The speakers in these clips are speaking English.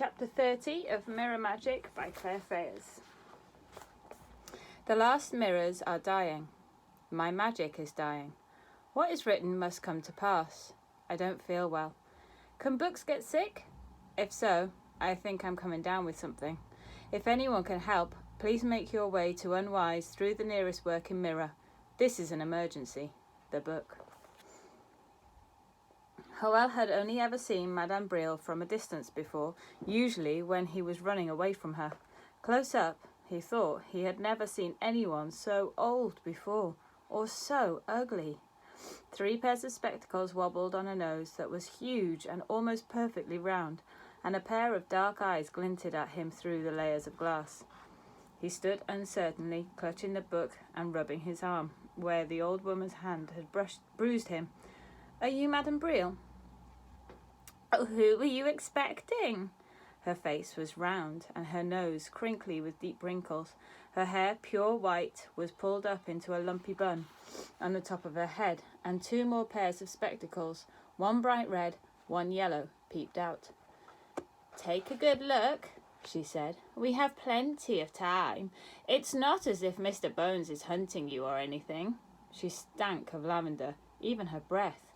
Chapter 30 of Mirror Magic by Claire Fayers. The last mirrors are dying. My magic is dying. What is written must come to pass. I don't feel well. Can books get sick? If so, I think I'm coming down with something. If anyone can help, please make your way to Unwise through the nearest working mirror. This is an emergency. The book. Howell had only ever seen Madame Bril from a distance before, usually when he was running away from her. Close up, he thought he had never seen anyone so old before, or so ugly. 3 pairs of spectacles wobbled on a nose that was huge and almost perfectly round, and a pair of dark eyes glinted at him through the layers of glass. He stood uncertainly, clutching the book and rubbing his arm, where the old woman's hand had bruised him. "Are you Madame Bril?" "Oh, who were you expecting?" Her face was round and her nose crinkly with deep wrinkles. Her hair, pure white, was pulled up into a lumpy bun on the top of her head, and 2 more pairs of spectacles, one bright red, one yellow, peeped out. "Take a good look," she said. "We have plenty of time. It's not as if Mr. Bones is hunting you or anything." She stank of lavender, even her breath.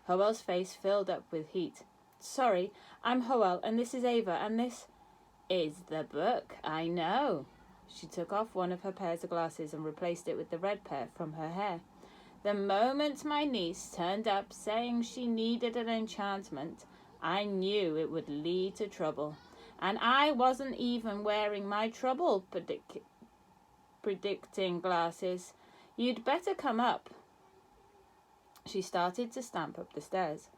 Howell's face filled up with heat. "Sorry, I'm Howell, and this is Ava, and this is the book, I know." She took off one of her pairs of glasses and replaced it with the red pair from her hair. "The moment my niece turned up saying she needed an enchantment, I knew it would lead to trouble. And I wasn't even wearing my trouble predicting glasses. You'd better come up." She started to stamp up the stairs.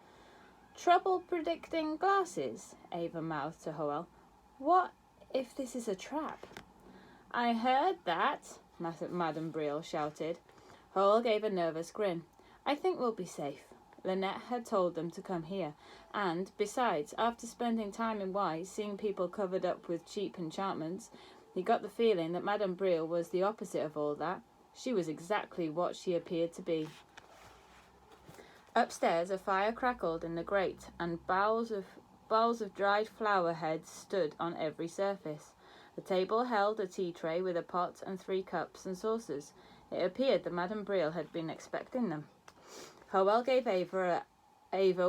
"Trouble predicting glasses?" Ava mouthed to Howell. "What if this is a trap?" "I heard that," Madame Bril shouted. Howell gave a nervous grin. "I think we'll be safe. Lynette had told them to come here, and, besides, after spending time in Wise, seeing people covered up with cheap enchantments, he got the feeling that Madame Bril was the opposite of all that. She was exactly what she appeared to be." Upstairs, a fire crackled in the grate, and bowls of dried flower heads stood on every surface. The table held a tea tray with a pot and 3 cups and saucers. It appeared that Madame Bril had been expecting them. Howell gave Ava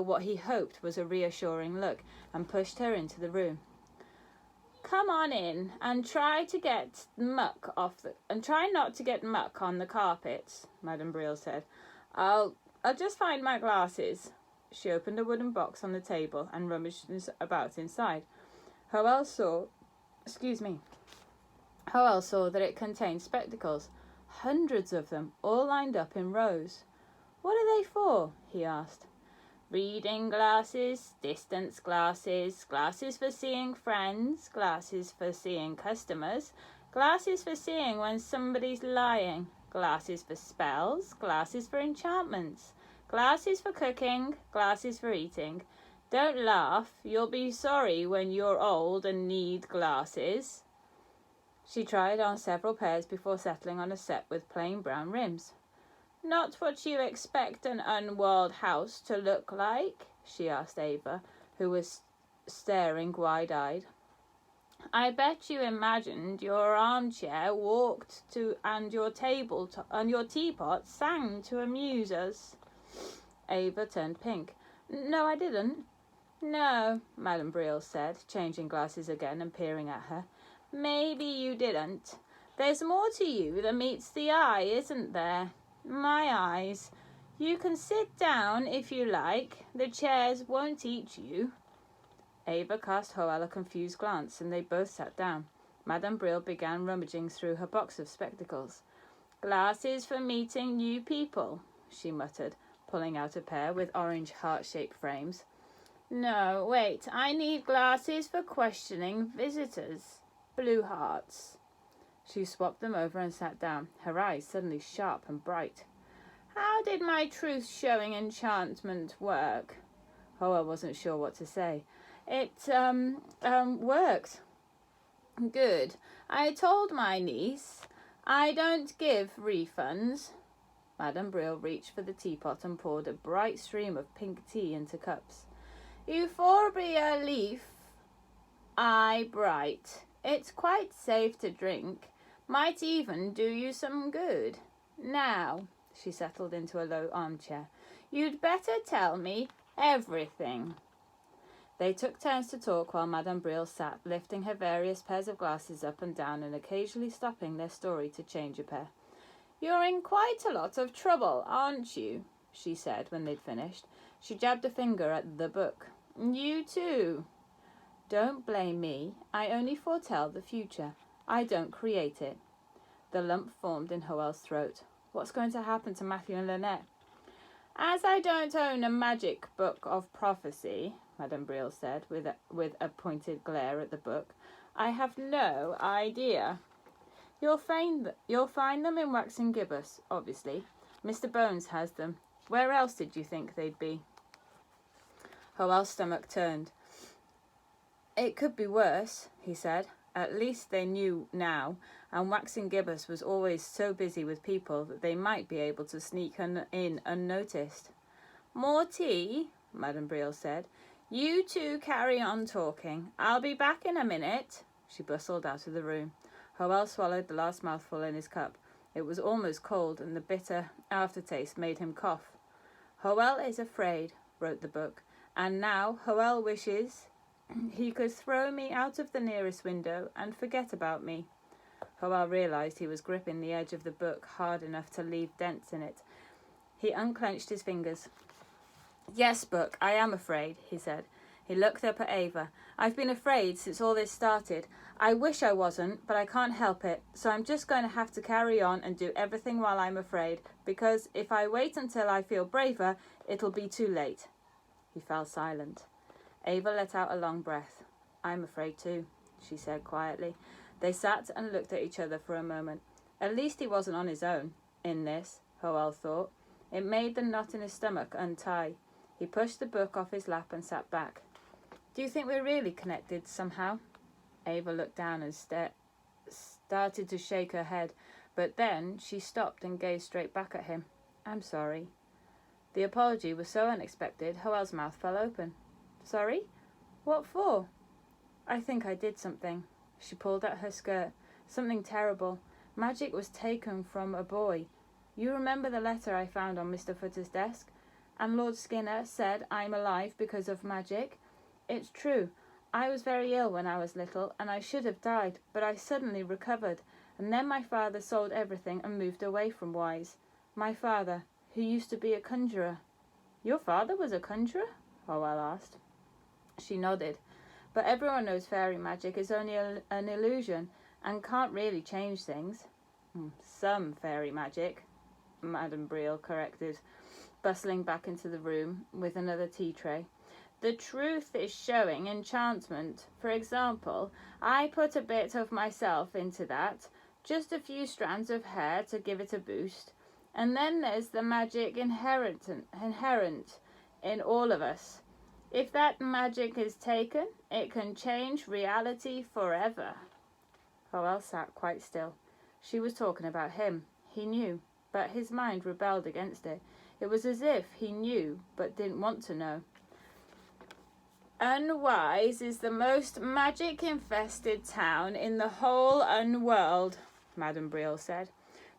what he hoped was a reassuring look, and pushed her into the room. "Come on in, and try not to get muck on the carpets," Madame Bril said. I'll just find my glasses." She opened a wooden box on the table and rummaged about inside. Howell saw that it contained spectacles, hundreds of them, all lined up in rows. "What are they for?" he asked. "Reading glasses, distance glasses, glasses for seeing friends, glasses for seeing customers, glasses for seeing when somebody's lying, glasses for spells, glasses for enchantments, glasses for cooking, glasses for eating. Don't laugh, you'll be sorry when you're old and need glasses." She tried on several pairs before settling on a set with plain brown rims. "Not what you expect an unwalled house to look like?" she asked Ava, who was staring wide-eyed. "I bet you imagined your armchair walked to and your teapot sang to amuse us." Ava turned pink. "No, I didn't." "No," Madame Bril said, changing glasses again and peering at her. "Maybe you didn't. There's more to you than meets the eye, isn't there? My eyes. You can sit down if you like. The chairs won't eat you." Ava cast Howell a confused glance, and they both sat down. Madame Bril began rummaging through her box of spectacles. "Glasses for meeting new people," she muttered, pulling out a pair with orange heart-shaped frames. "No, wait, I need glasses for questioning visitors. Blue hearts." She swapped them over and sat down, her eyes suddenly sharp and bright. "How did my truth-showing enchantment work?" Howell wasn't sure what to say. "It, worked." "Good. I told my niece. I don't give refunds." Madame Bril reached for the teapot and poured a bright stream of pink tea into cups. "Euphorbia leaf eye bright. It's quite safe to drink. Might even do you some good. Now, she settled into a low armchair, you'd better tell me everything. They took turns to talk while Madame Bril sat, lifting her various pairs of glasses up and down and occasionally stopping their story to change a pair. You're in quite a lot of trouble, aren't you? She said when they'd finished. She jabbed a finger at the book. You too. Don't blame me. I only foretell the future. I don't create it. The lump formed in Hoel's throat. What's going to happen to Matthew and Lynette? As I don't own a magic book of prophecy, Madame Bril said, with a pointed glare at the book, I have no idea. You'll find them in Waxing Gibbous, obviously. Mr. Bones has them. Where else did you think they'd be? Hoel's stomach turned. It could be worse, he said. At least they knew now, and Waxing Gibbous was always so busy with people that they might be able to sneak in unnoticed. More tea? Madame Bril said. You two carry on talking. I'll be back in a minute. She bustled out of the room. Hoel swallowed the last mouthful in his cup. It was almost cold, and the bitter aftertaste made him cough. Hoel is afraid, wrote the book, and now Hoel wishes he could throw me out of the nearest window and forget about me. Hoel realised he was gripping the edge of the book hard enough to leave dents in it. He unclenched his fingers. Yes, book, I am afraid, he said. He looked up at Ava. I've been afraid since all this started. I wish I wasn't, but I can't help it, so I'm just going to have to carry on and do everything while I'm afraid, because if I wait until I feel braver, it'll be too late. He fell silent. Ava let out a long breath. I'm afraid too, she said quietly. They sat and looked at each other for a moment. At least he wasn't on his own in this, Hoel thought. It made the knot in his stomach untie. He pushed the book off his lap and sat back. Do you think we're really connected somehow? Ava looked down and started to shake her head, but then she stopped and gazed straight back at him. I'm sorry. The apology was so unexpected, Hoel's mouth fell open. Sorry? What for? I think I did something. She pulled at her skirt. Something terrible. Magic was taken from a boy. You remember the letter I found on Mr. Futter's desk? And Lord Skinner said I'm alive because of magic? It's true. I was very ill when I was little, and I should have died, but I suddenly recovered, and then my father sold everything and moved away from Wise. My father, who used to be a conjurer. Your father was a conjurer? Hoel asked. She nodded. But everyone knows fairy magic is only an illusion and can't really change things. Some fairy magic, Madame Bril corrected, bustling back into the room with another tea tray. The truth is showing enchantment. For example, I put a bit of myself into that, just a few strands of hair to give it a boost. And then there's the magic inherent in all of us. If that magic is taken, it can change reality forever. Hoel sat quite still. She was talking about him. He knew, but his mind rebelled against it. It was as if he knew, but didn't want to know. Unwise is the most magic-infested town in the whole unworld, Madame Bril said.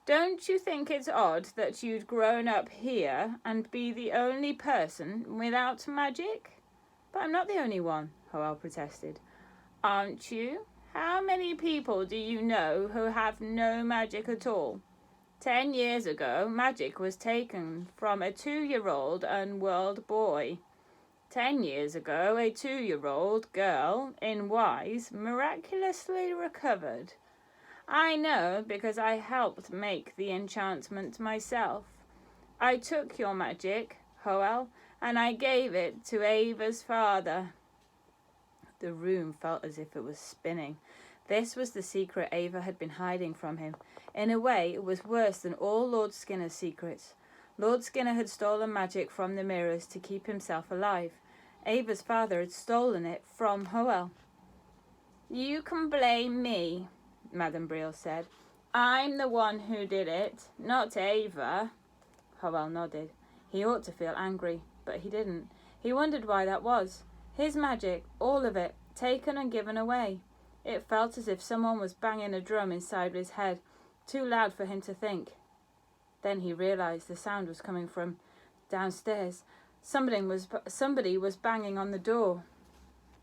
Don't you think it's odd that you'd grown up here and be the only person without magic? But I'm not the only one, Hoel protested. Aren't you? How many people do you know who have no magic at all? 10 years ago, magic was taken from a 2-year-old unworld boy. 10 years ago, a 2-year-old girl in Wise miraculously recovered. I know because I helped make the enchantment myself. I took your magic, Hoel, and I gave it to Ava's father. The room felt as if it was spinning. This was the secret Ava had been hiding from him. In a way, it was worse than all Lord Skinner's secrets. Lord Skinner had stolen magic from the mirrors to keep himself alive. Ava's father had stolen it from Hoel. You can blame me, Madame Bril said. I'm the one who did it, not Ava. Hoel nodded. He ought to feel angry, but he didn't. He wondered why that was. His magic, all of it, taken and given away. It felt as if someone was banging a drum inside his head, too loud for him to think. Then he realised the sound was coming from downstairs. Somebody was banging on the door.